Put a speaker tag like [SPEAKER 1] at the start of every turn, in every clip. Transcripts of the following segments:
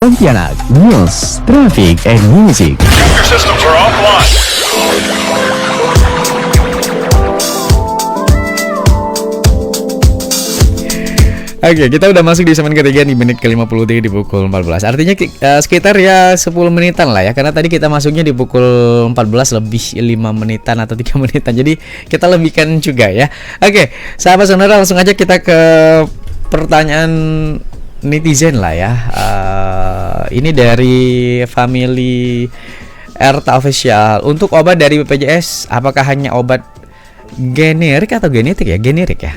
[SPEAKER 1] Pontianak, news, traffic, and music.
[SPEAKER 2] Your systems are offline.
[SPEAKER 3] Oke, kita udah masuk di segmen ketiga di menit ke-53 di pukul 14. Artinya sekitar ya 10 menitan lah ya. Karena tadi kita masuknya di pukul 14 lebih 5 menitan atau 3 menitan. Jadi kita lebihkan juga ya. Oke, sahabat sonora, langsung aja kita ke pertanyaan netizen lah ya. Ini dari family Erta Official. Untuk obat dari BPJS, apakah hanya obat generik atau genetik ya? Generik ya?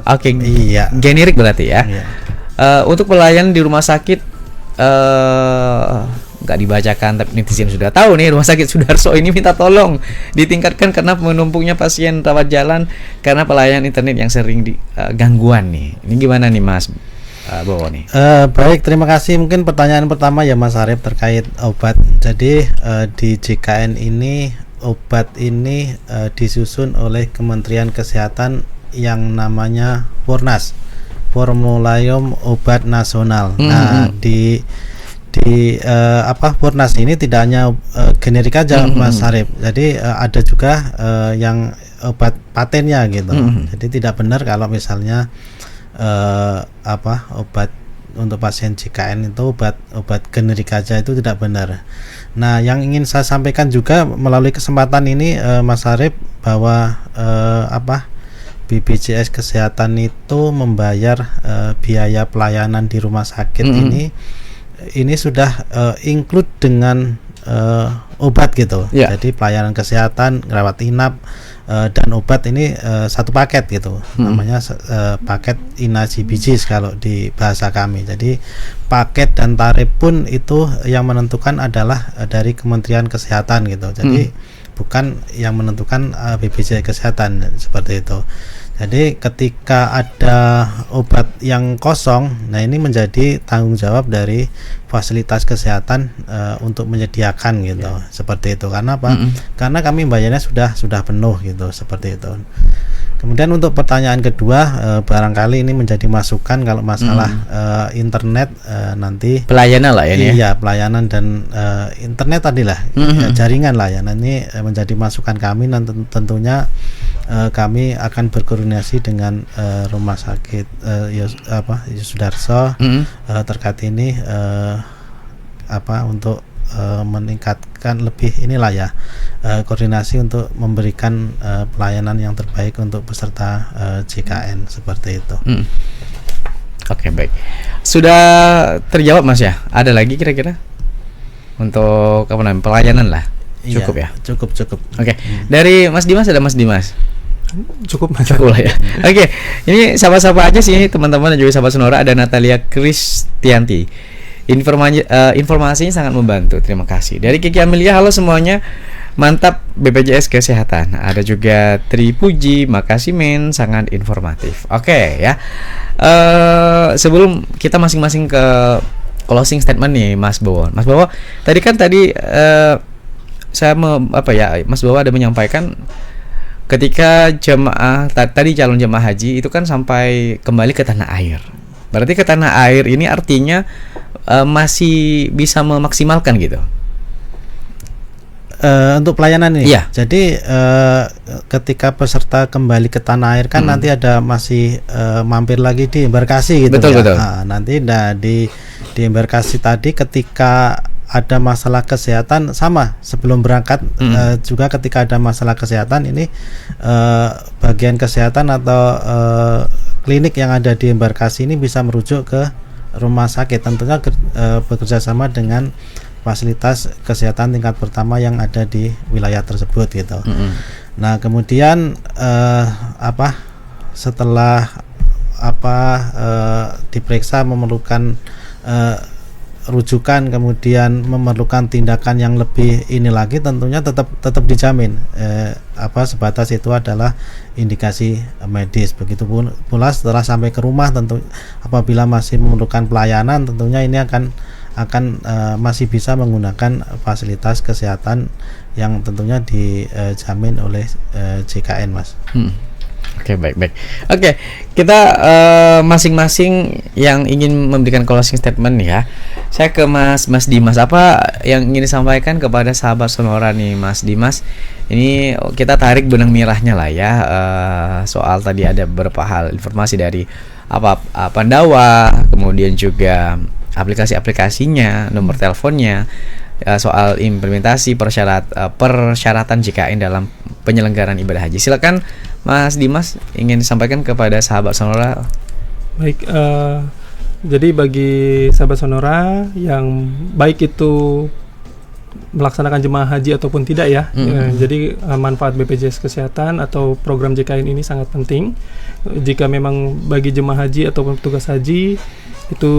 [SPEAKER 3] Oke,
[SPEAKER 4] iya.
[SPEAKER 3] Generik berarti ya.
[SPEAKER 4] Iya.
[SPEAKER 3] Untuk pelayanan di rumah sakit nggak dibacakan, tapi netizen sudah tahu nih. Rumah sakit Sudarso ini minta tolong ditingkatkan karena menumpuknya pasien rawat jalan karena pelayanan internet yang sering gangguan nih. Ini gimana nih Mas Bowo nih?
[SPEAKER 4] Baik, terima kasih. Mungkin pertanyaan pertama ya Mas Arif terkait obat. Jadi di JKN ini obat ini disusun oleh Kementerian Kesehatan yang namanya Fornas, Formularium Obat Nasional. Nah, di Fornas ini tidak hanya generik aja Mas Arif. Jadi ada juga yang obat patennya gitu. Jadi tidak benar kalau misalnya obat untuk pasien JKN itu obat generik aja, itu tidak benar. Nah, yang ingin saya sampaikan juga melalui kesempatan ini Mas Arif, bahwa BPJS Kesehatan itu membayar biaya pelayanan di rumah sakit ini sudah include dengan obat gitu. Jadi pelayanan kesehatan, rawat inap dan obat ini satu paket gitu. Namanya paket INA-CBG kalau di bahasa kami. Jadi paket dan tarif pun itu yang menentukan adalah dari Kementerian Kesehatan gitu. Jadi bukan yang menentukan BPJS Kesehatan, seperti itu. Jadi ketika ada obat yang kosong, nah ini menjadi tanggung jawab dari fasilitas kesehatan untuk menyediakan gitu, seperti itu. Karena apa? Karena kami bayarnya sudah penuh gitu, seperti itu. Kemudian untuk pertanyaan kedua, barangkali ini menjadi masukan kalau masalah internet nanti
[SPEAKER 3] pelayanan lah ya.
[SPEAKER 4] Iya, pelayanan dan internet tadilah, jaringan lah ya. Nanti menjadi masukan kami, dan tentunya kami akan berkoordinasi dengan rumah sakit Sudarso terkait ini untuk meningkatkan lebih inilah ya, koordinasi untuk memberikan pelayanan yang terbaik untuk peserta JKN, seperti itu.
[SPEAKER 3] Oke, baik. Sudah terjawab Mas ya? Ada lagi kira-kira untuk pelayanan lah? Cukup ya?
[SPEAKER 4] Cukup.
[SPEAKER 3] Oke. Dari Mas Dimas, ada Mas Dimas?
[SPEAKER 5] Cukup
[SPEAKER 3] lah ya. Oke. Ini siapa-siapa aja sih teman-teman dan juga sahabat Sonora. Ada Natalia Kristianti. Informasinya sangat membantu. Terima kasih. Dari Kiki Amelia, halo semuanya. Mantap BPJS Kesehatan. Ada juga Tri Puji, makasih men, sangat informatif. Oke ya. Sebelum kita masing-masing ke closing statement nih Mas Bowo. Mas Bowo, tadi Mas Bowo ada menyampaikan ketika calon jemaah haji itu kan sampai kembali ke tanah air. Berarti ke tanah air ini artinya masih bisa memaksimalkan gitu.
[SPEAKER 4] Untuk pelayanan ini.
[SPEAKER 3] Iya.
[SPEAKER 4] Jadi ketika peserta kembali ke tanah air kan nanti ada masih mampir lagi di embarkasi gitu.
[SPEAKER 3] Betul.
[SPEAKER 4] Nah, nanti di embarkasi tadi ketika ada masalah kesehatan sama sebelum berangkat juga ketika ada masalah kesehatan ini bagian kesehatan atau klinik yang ada di embarkasi ini bisa merujuk ke rumah sakit, tentunya bekerja sama dengan fasilitas kesehatan tingkat pertama yang ada di wilayah tersebut gitu. Nah, kemudian setelah diperiksa memerlukan rujukan, kemudian memerlukan tindakan yang lebih ini lagi, tentunya tetap dijamin sebatas itu adalah indikasi medis. Begitu pula setelah sampai ke rumah, tentu apabila masih memerlukan pelayanan, tentunya ini akan masih bisa menggunakan fasilitas kesehatan yang tentunya dijamin oleh JKN, Mas.
[SPEAKER 3] Oke, baik. Oke, kita masing-masing yang ingin memberikan closing statement nih ya. Saya ke Mas Dimas, apa yang ingin disampaikan kepada sahabat Sonora nih, Mas Dimas? Ini kita tarik benang merahnya lah ya. Soal tadi ada beberapa hal informasi dari Pandawa, kemudian juga aplikasi-aplikasinya, nomor teleponnya, soal implementasi persyaratan JKN dalam penyelenggaraan ibadah haji. Silakan Mas Dimas, ingin disampaikan kepada sahabat Sonora.
[SPEAKER 5] Baik, jadi bagi sahabat Sonora yang baik itu melaksanakan jemaah haji ataupun tidak ya, jadi manfaat BPJS Kesehatan atau program JKN ini sangat penting. Jika memang bagi jemaah haji ataupun petugas haji itu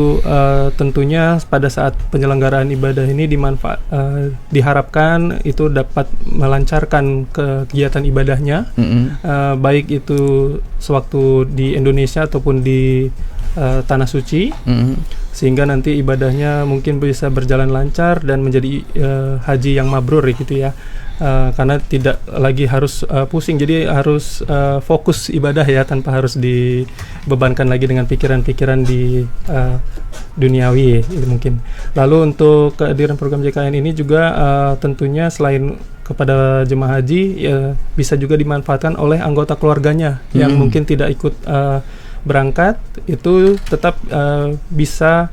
[SPEAKER 5] tentunya pada saat penyelenggaraan ibadah ini diharapkan itu dapat melancarkan kegiatan ibadahnya, baik itu sewaktu di Indonesia ataupun di tanah suci, sehingga nanti ibadahnya mungkin bisa berjalan lancar dan menjadi haji yang mabrur gitu ya. Karena tidak lagi harus pusing, jadi harus fokus ibadah ya, tanpa harus dibebankan lagi dengan pikiran-pikiran di duniawi itu mungkin. Lalu untuk kehadiran program JKN ini juga tentunya selain kepada jemaah haji bisa juga dimanfaatkan oleh anggota keluarganya yang mungkin tidak ikut berangkat, itu tetap bisa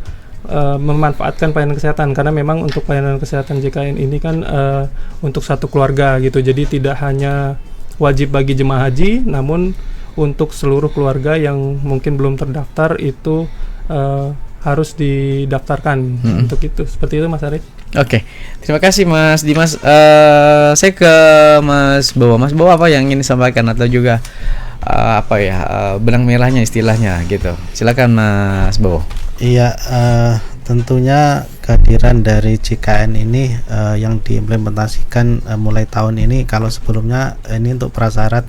[SPEAKER 5] memanfaatkan pelayanan kesehatan, karena memang untuk pelayanan kesehatan JKN ini kan untuk satu keluarga gitu, jadi tidak hanya wajib bagi jemaah haji, namun untuk seluruh keluarga yang mungkin belum terdaftar itu harus didaftarkan untuk itu. Seperti itu Mas Arif.
[SPEAKER 3] Oke, terima kasih Mas Dimas. Saya ke Mas Bowo. Mas Bowo, apa yang ingin disampaikan atau juga benang merahnya istilahnya gitu? Silakan Mas Bowo.
[SPEAKER 4] Iya, tentunya kehadiran dari JKN ini yang diimplementasikan mulai tahun ini. Kalau sebelumnya ini untuk prasyarat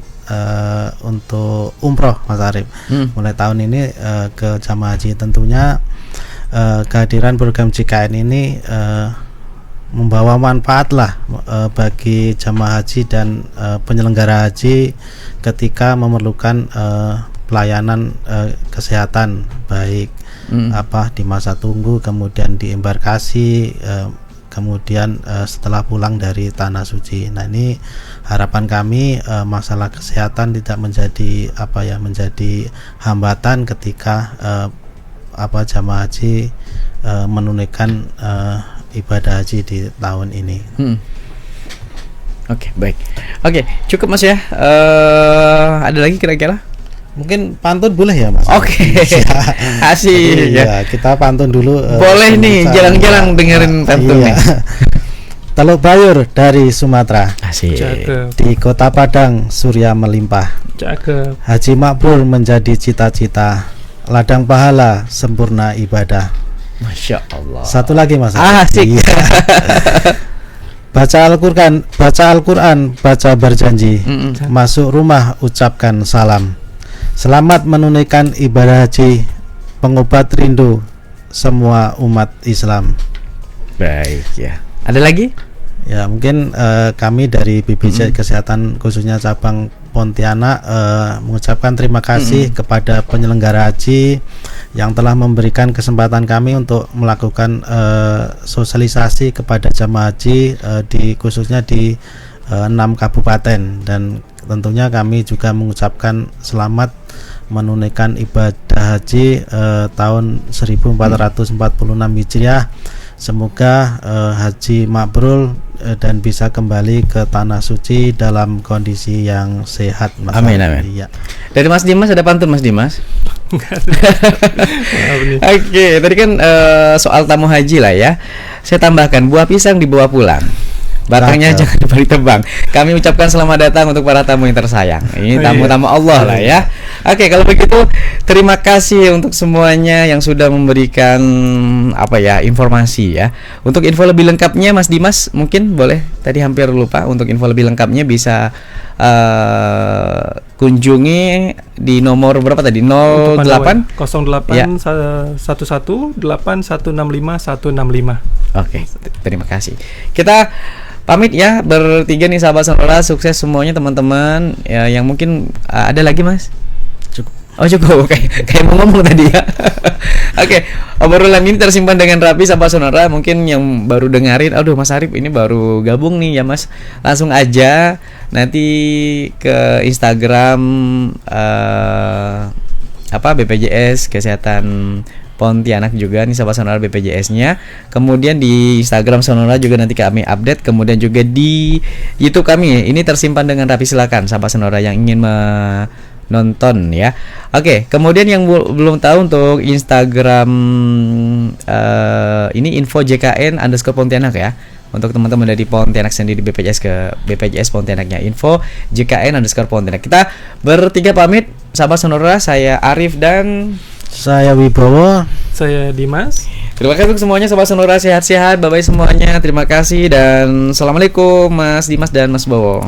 [SPEAKER 4] untuk umroh Mas Arif, mulai tahun ini ke jamaah haji, tentunya kehadiran program JKN ini membawa manfaat lah bagi jamaah haji dan penyelenggara haji ketika memerlukan pelayanan kesehatan, baik di masa tunggu, kemudian di embarkasi, kemudian setelah pulang dari tanah suci. Nah, ini harapan kami masalah kesehatan tidak menjadi menjadi hambatan ketika jamaah haji menunaikan ibadah haji di tahun ini.
[SPEAKER 3] Oke, baik. Oke, cukup Mas ya. Ada lagi kira-kira?
[SPEAKER 4] Mungkin pantun boleh ya Mas?
[SPEAKER 3] Oke. Asik
[SPEAKER 4] ya. Kita pantun dulu.
[SPEAKER 3] Boleh nih, jalan-jalan dengerin pantun nih.
[SPEAKER 4] Teluk Bayur dari Sumatera.
[SPEAKER 3] Asik.
[SPEAKER 5] Cakep.
[SPEAKER 4] Di Kota Padang surya melimpah.
[SPEAKER 5] Cakep.
[SPEAKER 4] Haji mabrur menjadi cita-cita. Ladang pahala sempurna ibadah.
[SPEAKER 3] Masya Allah.
[SPEAKER 4] Satu lagi Mas.
[SPEAKER 3] Asik.
[SPEAKER 4] Iya. Baca Al-Quran, baca berjanji. Masuk rumah ucapkan salam. Selamat menunaikan ibadah haji, pengobat rindu semua umat Islam.
[SPEAKER 3] Baik ya. Ada lagi?
[SPEAKER 4] Ya, mungkin kami dari BPJS Kesehatan khususnya cabang Pontianak mengucapkan terima kasih kepada penyelenggara haji yang telah memberikan kesempatan kami untuk melakukan sosialisasi kepada jamaah haji khususnya di 6 kabupaten, dan tentunya kami juga mengucapkan selamat menunaikan ibadah haji tahun 1446 Hijriah. Semoga haji mabrur dan bisa kembali ke tanah suci dalam kondisi yang sehat, Mas.
[SPEAKER 3] Amin, amin.
[SPEAKER 4] Iya.
[SPEAKER 3] Dari Mas Dimas ada pantun Mas Dimas? Oke, tadi kan soal tamu haji lah ya. Saya tambahkan, buah pisang dibawa pulang, batangnya jangan dibalik tebang. Kami ucapkan selamat datang untuk para tamu yang tersayang. Ini tamu-tamu Allah lah ya. Oke, kalau begitu terima kasih untuk semuanya yang sudah memberikan informasi ya. Untuk info lebih lengkapnya Mas Dimas mungkin boleh, tadi hampir lupa, untuk info lebih lengkapnya bisa kunjungi di nomor berapa tadi? 08
[SPEAKER 5] ya. 11 8 165 165.
[SPEAKER 3] Oke, terima kasih. Kita pamit ya bertiga nih sahabat Sonora, sukses semuanya teman-teman. Ya, yang mungkin ada lagi Mas?
[SPEAKER 4] Cukup.
[SPEAKER 3] Oh cukup, kayak mau ngomong tadi ya. Oke, obrolan ini tersimpan dengan rapi sahabat Sonora. Mungkin yang baru dengerin, aduh Mas Arif ini baru gabung nih ya Mas. Langsung aja nanti ke Instagram BPJS Kesehatan Pontianak juga nih sahabat Sonora BPJS-nya. Kemudian di Instagram Sonora juga nanti kami update. Kemudian juga di YouTube kami ini tersimpan dengan rapi, silakan sahabat Sonora yang ingin nonton ya. Oke, kemudian yang belum tahu untuk Instagram ini info JKN_Pontianak ya. Untuk teman-teman dari Pontianak sendiri BPJS ke BPJS Pontianaknya info JKN_Pontianak. Kita bertiga pamit sahabat Sonora, saya Arif dan
[SPEAKER 4] Saya Wibowo.
[SPEAKER 5] Saya Dimas.
[SPEAKER 3] terima kasih untuk semuanya sahabat Sonora, sehat-sehat, bye-bye semuanya. Terima kasih dan assalamualaikum Mas Dimas dan Mas Bowo.